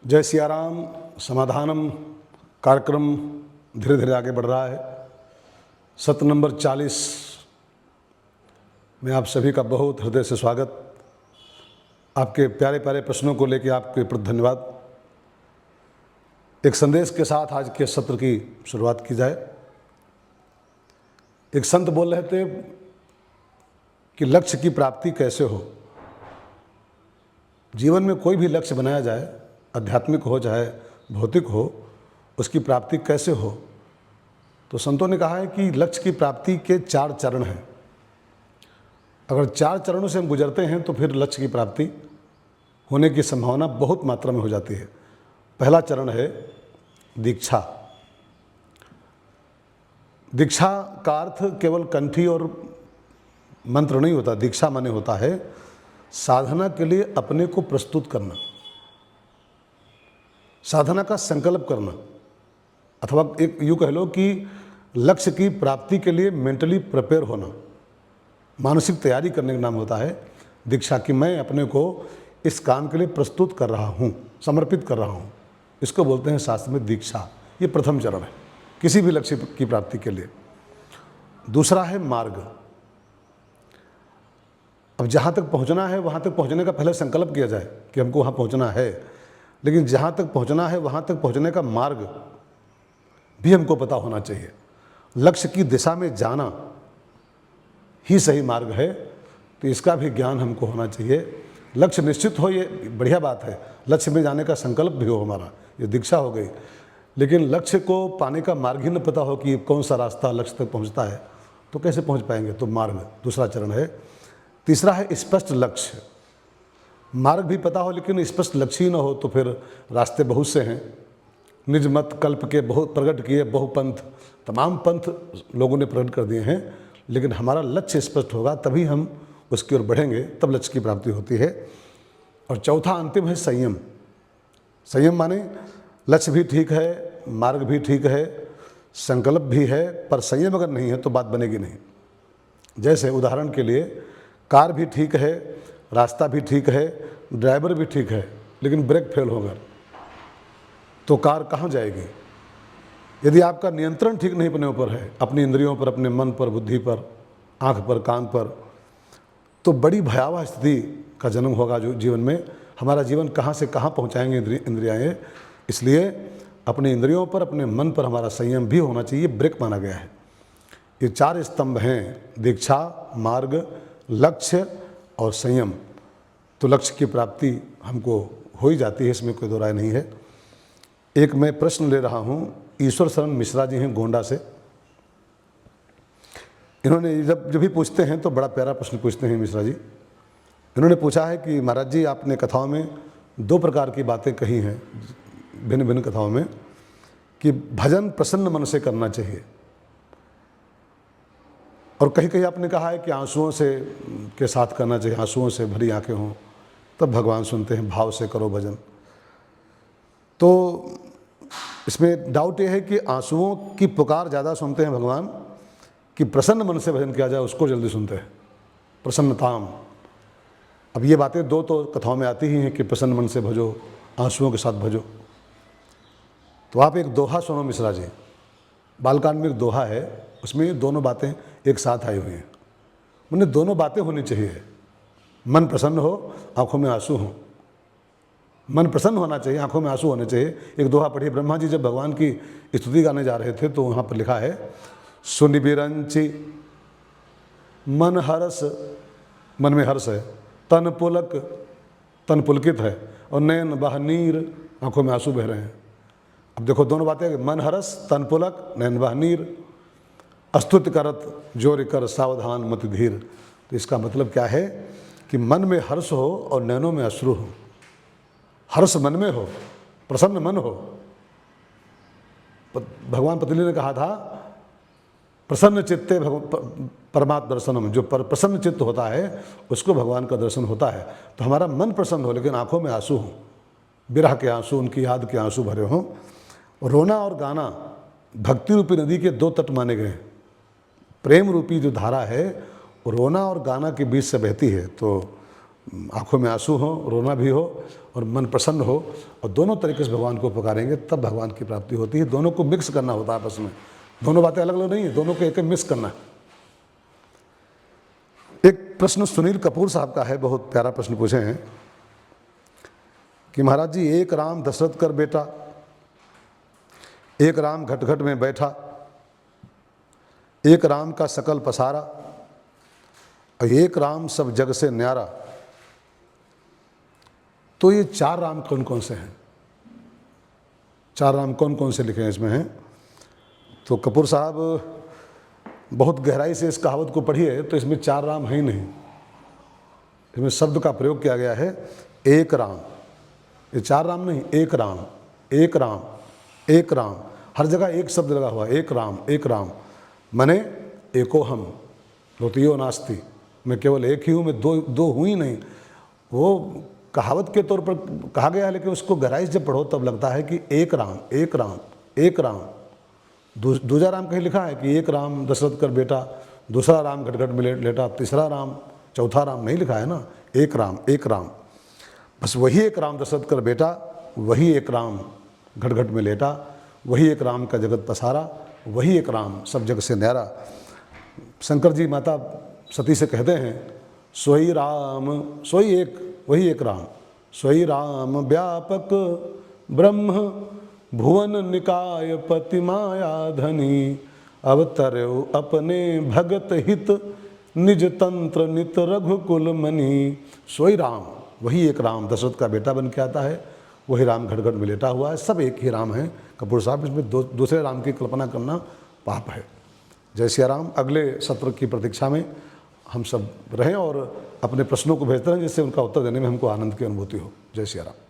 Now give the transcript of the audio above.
जय सियाराम। समाधानम कार्यक्रम धीरे धीरे आगे बढ़ रहा है। सत्र नंबर 40 में आप सभी का बहुत हृदय से स्वागत। आपके प्यारे प्यारे प्रश्नों को लेकर आपके प्रति धन्यवाद। एक संदेश के साथ आज के सत्र की शुरुआत की जाए। एक संत बोल रहे थे कि लक्ष्य की प्राप्ति कैसे हो। जीवन में कोई भी लक्ष्य बनाया जाए, आध्यात्मिक हो चाहे भौतिक हो, उसकी प्राप्ति कैसे हो। तो संतों ने कहा है कि लक्ष्य की प्राप्ति के 4 चरण हैं। अगर 4 चरणों से हम गुजरते हैं तो फिर लक्ष्य की प्राप्ति होने की संभावना बहुत मात्रा में हो जाती है। पहला चरण है दीक्षा। दीक्षा का अर्थ केवल कंठी और मंत्र नहीं होता। दीक्षा माने होता है साधना के लिए अपने को प्रस्तुत करना, साधना का संकल्प करना, अथवा एक यूँ कह लो कि लक्ष्य की प्राप्ति के लिए मेंटली प्रिपेयर होना, मानसिक तैयारी करने का नाम होता है दीक्षा। कि मैं अपने को इस काम के लिए प्रस्तुत कर रहा हूँ, समर्पित कर रहा हूँ। इसको बोलते हैं शास्त्र में दीक्षा। ये प्रथम चरण है किसी भी लक्ष्य की प्राप्ति के लिए। दूसरा है मार्ग। अब जहाँ तक पहुँचना है वहाँ तक पहुँचने का पहले संकल्प किया जाए कि हमको वहाँ पहुँचना है, लेकिन जहाँ तक पहुँचना है वहाँ तक पहुँचने का मार्ग भी हमको पता होना चाहिए। लक्ष्य की दिशा में जाना ही सही मार्ग है, तो इसका भी ज्ञान हमको होना चाहिए। लक्ष्य निश्चित हो, ये बढ़िया बात है। लक्ष्य में जाने का संकल्प भी हो हमारा, ये दीक्षा हो गई। लेकिन लक्ष्य को पाने का मार्ग ही न पता हो कि कौन सा रास्ता लक्ष्य तक पहुँचता है, तो कैसे पहुँच पाएंगे। तो मार्ग दूसरा चरण है। तीसरा है स्पष्ट लक्ष्य। मार्ग भी पता हो लेकिन स्पष्ट लक्ष्य ही न हो तो फिर रास्ते बहुत से हैं। निज मत कल्प के बहुत प्रकट किए बहुपंथ, तमाम पंथ लोगों ने प्रकट कर दिए हैं, लेकिन हमारा लक्ष्य स्पष्ट होगा तभी हम उसकी ओर बढ़ेंगे, तब लक्ष्य की प्राप्ति होती है। और चौथा अंतिम है संयम। संयम माने लक्ष्य भी ठीक है, मार्ग भी ठीक है, संकल्प भी है, पर संयम अगर नहीं है तो बात बनेगी नहीं। जैसे उदाहरण के लिए कार भी ठीक है, रास्ता भी ठीक है, ड्राइवर भी ठीक है, लेकिन ब्रेक फेल होगा तो कार कहाँ जाएगी। यदि आपका नियंत्रण ठीक नहीं अपने ऊपर है, अपनी इंद्रियों पर, अपने मन पर, बुद्धि पर, आँख पर, कान पर, तो बड़ी भयावह स्थिति का जन्म होगा जो जीवन में। हमारा जीवन कहाँ से कहाँ पहुँचाएंगे इंद्रियाएँ। इसलिए अपनी इंद्रियों पर, अपने मन पर हमारा संयम भी होना चाहिए, ब्रेक माना गया है। ये 4 स्तंभ हैं, दीक्षा, मार्ग, लक्ष्य और संयम। तो लक्ष्य की प्राप्ति हमको हो ही जाती है, इसमें कोई दो राय नहीं है। एक मैं प्रश्न ले रहा हूँ, ईश्वर शरण मिश्रा जी हैं गोंडा से। इन्होंने जब भी पूछते हैं तो बड़ा प्यारा प्रश्न पूछते हैं मिश्रा जी। इन्होंने पूछा है कि महाराज जी, आपने कथाओं में 2 प्रकार की बातें कही हैं, भिन्न भिन्न कथाओं में, कि भजन प्रसन्न मन से करना चाहिए, और कहीं कहीं आपने कहा है कि आंसुओं से के साथ करना चाहिए, आंसुओं से भरी आंखें हों तब भगवान सुनते हैं, भाव से करो भजन। तो इसमें डाउट ये है कि आंसुओं की पुकार ज़्यादा सुनते हैं भगवान, कि प्रसन्न मन से भजन किया जाए उसको जल्दी सुनते हैं, प्रसन्नताम। अब ये बातें 2 तो कथाओं में आती ही हैं कि प्रसन्न मन से भजो, आंसुओं के साथ भजो। तो आप एक दोहा सुनो मिश्रा जी। बालकांड में एक दोहा है, उसमें ये दोनों बातें एक साथ आई हुई हैं। उन्हें दोनों बातें होनी चाहिए, मन प्रसन्न हो, आंखों में आंसू हों। मन प्रसन्न होना चाहिए, आंखों में आंसू होने चाहिए। एक दोहा पढ़िए, ब्रह्मा जी जब भगवान की स्तुति गाने जा रहे थे तो वहाँ पर लिखा है, सुनि बिरंचि मन हर्ष, मन में हर्ष है, तन पुलक, तन पुलकित है, और नयन बह नीर, आंखों में आंसू बह रहे हैं। अब देखो दोनों बातें, मन हर्ष, तन पुलक, नयन बह नीर, अस्तुति करत जोर कर सावधान मत धीर। तो इसका मतलब क्या है कि मन में हर्ष हो और नैनों में अश्रु हो। हर्ष मन में हो, प्रसन्न मन हो। भगवान पतंजलि ने कहा था, प्रसन्न चित्ते परमात्म दर्शनम। जो प्रसन्न चित्त होता है उसको भगवान का दर्शन होता है। तो हमारा मन प्रसन्न हो लेकिन आंखों में आंसू हों, विरह के आंसू, उनकी याद के आंसू भरे हों। रोना और गाना भक्ति रूपी नदी के 2 तट माने गए हैं। प्रेम रूपी जो धारा है वो रोना और गाना के बीच से बहती है। तो आंखों में आंसू हो, रोना भी हो और मन प्रसन्न हो, और दोनों तरीके से भगवान को पुकारेंगे तब भगवान की प्राप्ति होती है। दोनों को मिक्स करना होता है आपस में, दोनों बातें अलग अलग नहीं है, दोनों को एक मिक्स करना है। एक प्रश्न सुनील कपूर साहब का है, बहुत प्यारा प्रश्न पूछे हैं कि महाराज जी, एक राम दशरथ कर बेटा, एक राम घट घट में बैठा, एक राम का सकल पसारा, और एक राम सब जग से न्यारा, तो ये 4 राम कौन कौन से हैं? 4 राम कौन कौन से लिखे हैं इसमें हैं? तो कपूर साहब बहुत गहराई से इस कहावत को पढ़िए तो इसमें 4 राम है ही नहीं। इसमें शब्द का प्रयोग किया गया है एक राम। ये 4 राम नहीं, एक राम, एक राम, एक राम, हर जगह एक शब्द लगा हुआ, एक राम, एक राम। मने एको हम द्वितीयो नास्ति, मैं केवल एक ही हूँ, मैं दो हूँ ही नहीं। वो कहावत के तौर पर कहा गया है, लेकिन उसको गहराई से जब पढ़ो तब लगता है कि एक राम, एक राम, एक राम। दूजा राम कहीं लिखा है कि एक राम दशरथ कर बेटा, दूसरा राम घट घट में लेटा, तीसरा राम, चौथा राम नहीं लिखा है ना। एक राम, एक राम, बस वही एक राम दशरथ कर बेटा, वही एक राम घट घट में लेटा, वही एक राम का जगत पसारा, वही एक राम सब जग से न्यारा। शंकर जी माता सती से कहते हैं सोई राम, सोई एक, वही एक राम, सोई राम व्यापक ब्रह्म भुवन निकाय पति माया धनी, अवतर्यो अपने भगत हित निज तंत्र नित रघुकुल मणि। सोई राम, वही एक राम दशरथ का बेटा बन के आता है, वही राम घट घट में लेटा हुआ है, सब एक ही राम है। कपूर साहब, इसमें दूसरे राम की कल्पना करना पाप है। जय सिया राम। अगले सत्र की प्रतीक्षा में हम सब रहें और अपने प्रश्नों को भेजते रहें, जिससे उनका उत्तर देने में हमको आनंद की अनुभूति हो। जय सिया राम।